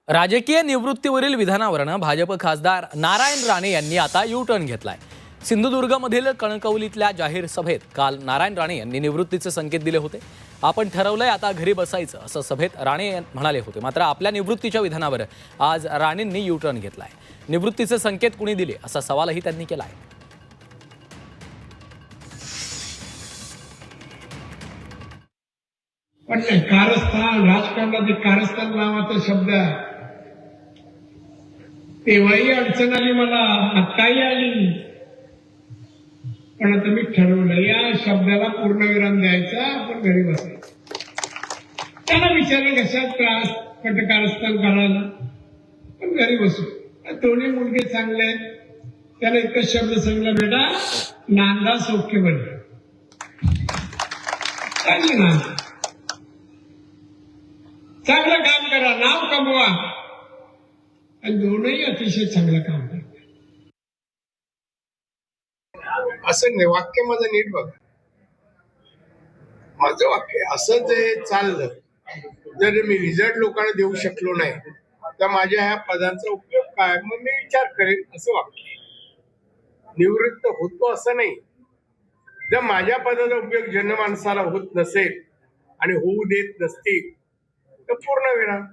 राजकीय निवृत्तीवरील विधानावरून भाजप खासदार नारायण राणे यांनी आता यू टर्न घेतलाय। सिंधुदुर्गमधील कणकवलीतल्या जाहीर सभेत काल नारायण राणे यांनी निवृत्तीचे संकेत दिले होते। आपण ठरवलंय आता घरी बसायचं असं सभेत राणे म्हणाले होते। मात्र आपल्या निवृत्तीच्या विधानावर आज राणेंनी यू टर्न घेतलाय। निवृत्तीचे संकेत कुणी दिले असा सवालही त्यांनी केलाय। पण कारस्थान राजकारणात कारस्थान नावाचा शब्द आहे। तेव्हाही अडचण आली, मला आत्ताही आली, पण आता मी ठरवलं या शब्दाला पूर्णविराम द्यायचा, आपण घरी बसायचं। त्याला विचारलं कशात त्रास कारस्थान करायला, पण घरी बसू। दोन्ही मुलगे चांगले आहेत, त्याला एकच शब्द सांगला, बेटा नांदा सौख्य बन, चांगली नांदा, चांगलं काम करा, नाव कमवा, आणि दोनही अतिशय चांगलं काम करतात। असं नाही, वाक्य माझं नीट बघ, माझं वाक्य असं जे चाललं, जर मी रिझल्ट लोकांना देऊ शकलो नाही तर माझ्या ह्या पदांचा उपयोग काय, मग मी विचार करेन, असं वाक्य। निवृत्त होतो असं नाही, जर माझ्या पदाचा उपयोग जनमानसाला होत नसेल आणि होऊ देत नसतील तर पूर्ण विराम।